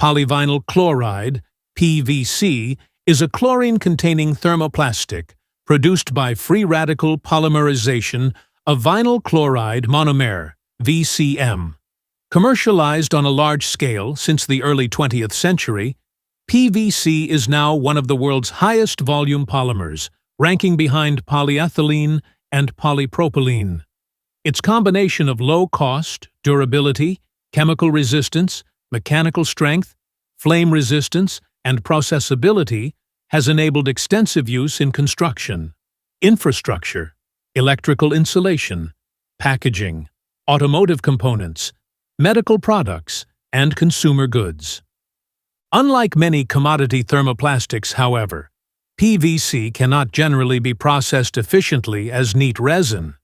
Polyvinyl chloride, PVC, is a chlorine-containing thermoplastic produced by free radical polymerization of vinyl chloride monomer, VCM. Commercialized on a large scale since the early 20th century, PVC is now one of the world's highest volume polymers, ranking behind polyethylene and polypropylene. Its combination of low cost, durability, chemical resistance, mechanical strength, flame resistance, and processability has enabled extensive use in construction, infrastructure, electrical insulation, packaging, automotive components, medical products, and consumer goods. Unlike many commodity thermoplastics, however, PVC cannot generally be processed efficiently as neat resin.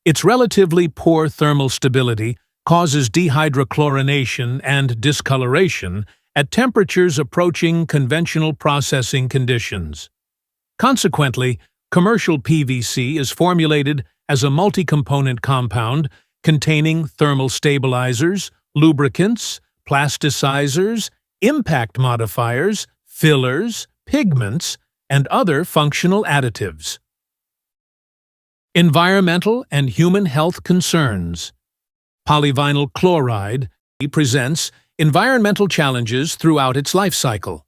Its relatively poor thermal stability causes dehydrochlorination and discoloration at temperatures approaching conventional processing conditions. Consequently, commercial PVC is formulated as a multi-component compound containing thermal stabilizers, lubricants, plasticizers, impact modifiers, fillers, pigments, and other functional additives. Environmental and human health concerns. Polyvinyl chloride presents environmental challenges throughout its life cycle.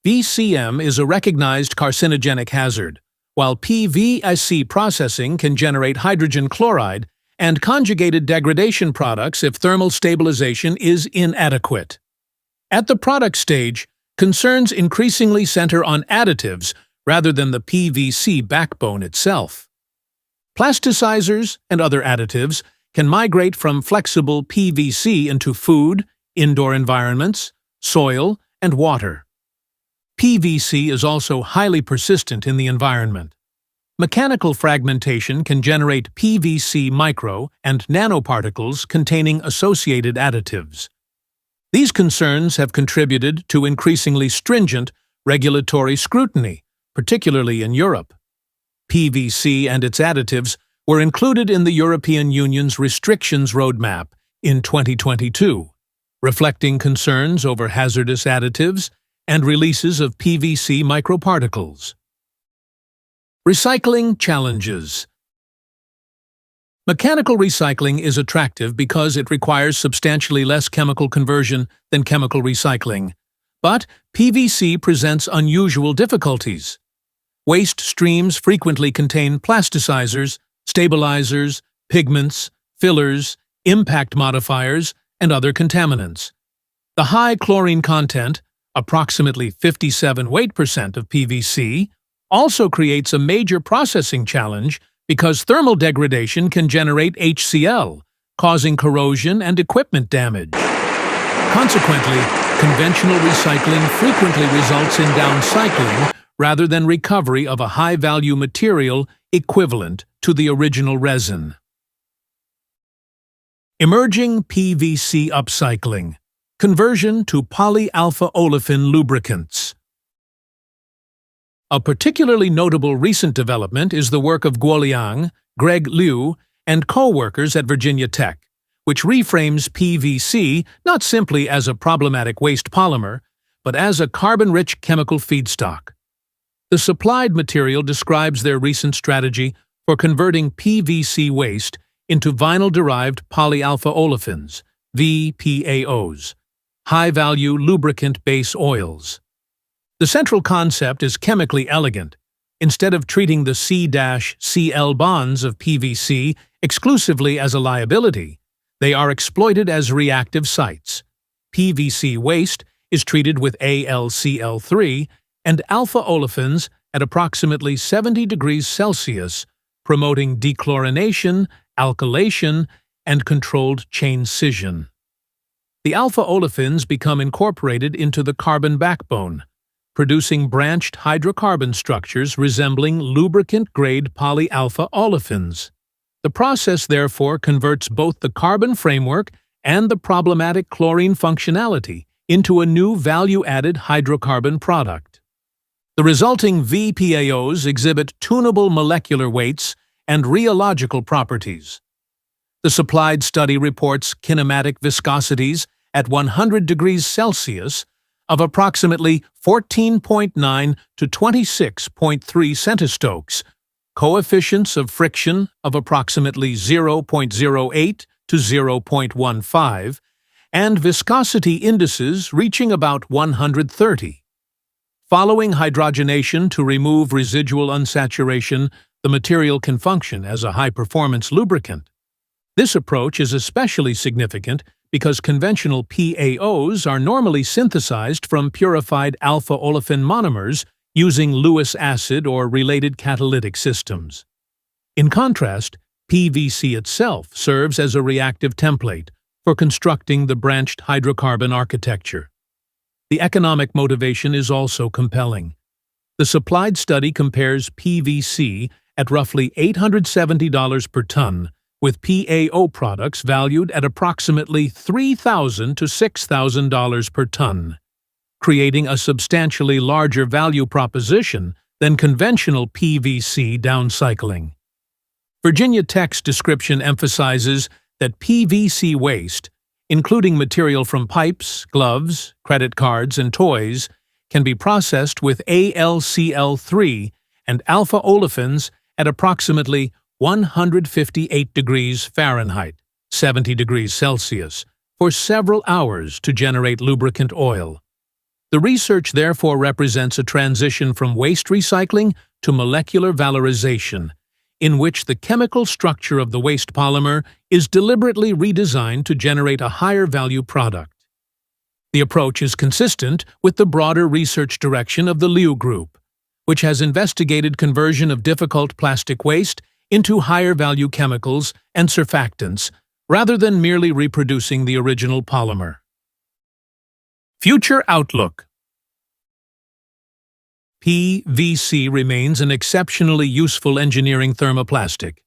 VCM is a recognized carcinogenic hazard, while PVC processing can generate hydrogen chloride and conjugated degradation products if thermal stabilization is inadequate. At the product stage, concerns increasingly center on additives rather than the PVC backbone itself. Plasticizers and other additives can migrate from flexible PVC into food, indoor environments, soil, and water. PVC is also highly persistent in the environment. Mechanical fragmentation can generate PVC micro and nanoparticles containing associated additives. These concerns have contributed to increasingly stringent regulatory scrutiny, particularly in Europe. PVC and its additives were included in the European Union's restrictions roadmap in 2022, reflecting concerns over hazardous additives and releases of PVC microparticles. Recycling challenges. Mechanical recycling is attractive because it requires substantially less chemical conversion than chemical recycling, but PVC presents unusual difficulties. Waste streams frequently contain plasticizers, stabilizers, pigments, fillers, impact modifiers, and other contaminants. The high chlorine content, approximately 57% weight of PVC, also creates a major processing challenge because thermal degradation can generate HCl, causing corrosion and equipment damage. Consequently, conventional recycling frequently results in downcycling rather than recovery of a high-value material equivalent to the original resin. Emerging PVC upcycling. Conversion to Polyalphaolefin lubricants. A particularly notable recent development is the work of Guo Liang, Greg Liu, and co-workers at Virginia Tech, which reframes PVC not simply as a problematic waste polymer, but as a carbon-rich chemical feedstock. The supplied material describes their recent strategy for converting PVC waste into vinyl-derived polyalphaolefins, VPAOs, high-value lubricant base oils. The central concept is chemically elegant. Instead of treating the C-Cl bonds of PVC exclusively as a liability, they are exploited as reactive sites. PVC waste is treated with AlCl3 and alpha olefins at approximately 70 degrees Celsius, promoting dechlorination, alkylation, and controlled chain scission. The alpha olefins become incorporated into the carbon backbone, producing branched hydrocarbon structures resembling lubricant-grade polyalphaolefins. The process therefore converts both the carbon framework and the problematic chlorine functionality into a new value-added hydrocarbon product. The resulting VPAOs exhibit tunable molecular weights and rheological properties. The supplied study reports kinematic viscosities at 100 degrees Celsius of approximately 14.9 to 26.3 centistokes, coefficients of friction of approximately 0.08 to 0.15, and viscosity indices reaching about 130. Following hydrogenation to remove residual unsaturation, the material can function as a high-performance lubricant. This approach is especially significant because conventional PAOs are normally synthesized from purified alpha-olefin monomers using Lewis acid or related catalytic systems. In contrast, PVC itself serves as a reactive template for constructing the branched hydrocarbon architecture. The economic motivation is also compelling. The supplied study compares PVC at roughly $870 per ton with PAO products valued at approximately $3,000 to $6,000 per ton, creating a substantially larger value proposition than conventional PVC downcycling. Virginia Tech's description emphasizes that PVC waste, including material from pipes, gloves, credit cards, and toys, can be processed with AlCl3 and alpha-olefins at approximately 158 degrees Fahrenheit, 70 degrees Celsius, for several hours to generate lubricant oil. The research therefore represents a transition from waste recycling to molecular valorization, in which the chemical structure of the waste polymer is deliberately redesigned to generate a higher-value product. The approach is consistent with the broader research direction of the Liu Group, which has investigated conversion of difficult plastic waste into higher-value chemicals and surfactants, rather than merely reproducing the original polymer. Future outlook. PVC remains an exceptionally useful engineering thermoplastic,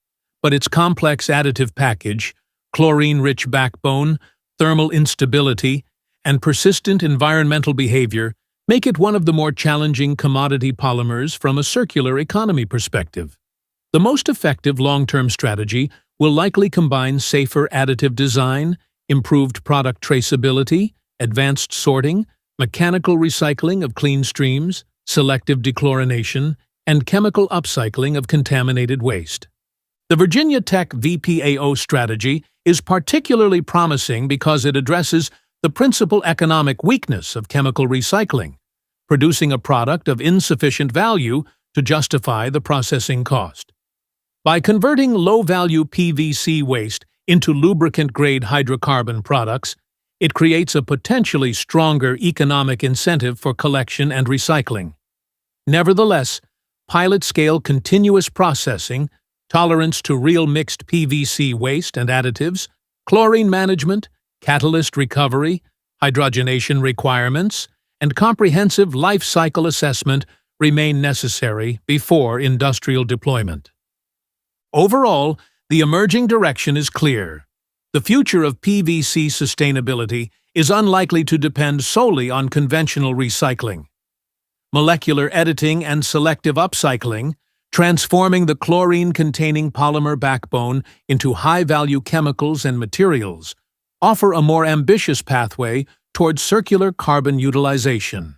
but its complex additive package, chlorine-rich backbone, thermal instability, and persistent environmental behavior make it one of the more challenging commodity polymers from a circular economy perspective. The most effective long-term strategy will likely combine safer additive design, improved product traceability, advanced sorting, mechanical recycling of clean streams, selective dechlorination, and chemical upcycling of contaminated waste. The Virginia Tech VPAO strategy is particularly promising because it addresses the principal economic weakness of chemical recycling, producing a product of insufficient value to justify the processing cost. By converting low-value PVC waste into lubricant-grade hydrocarbon products, it creates a potentially stronger economic incentive for collection and recycling. Nevertheless, pilot-scale continuous processing, tolerance to real mixed PVC waste and additives, chlorine management, catalyst recovery, hydrogenation requirements, and comprehensive life cycle assessment remain necessary before industrial deployment. Overall, the emerging direction is clear. The future of PVC sustainability is unlikely to depend solely on conventional recycling. Molecular editing and selective upcycling, transforming the chlorine-containing polymer backbone into high-value chemicals and materials, offer a more ambitious pathway towards circular carbon utilization.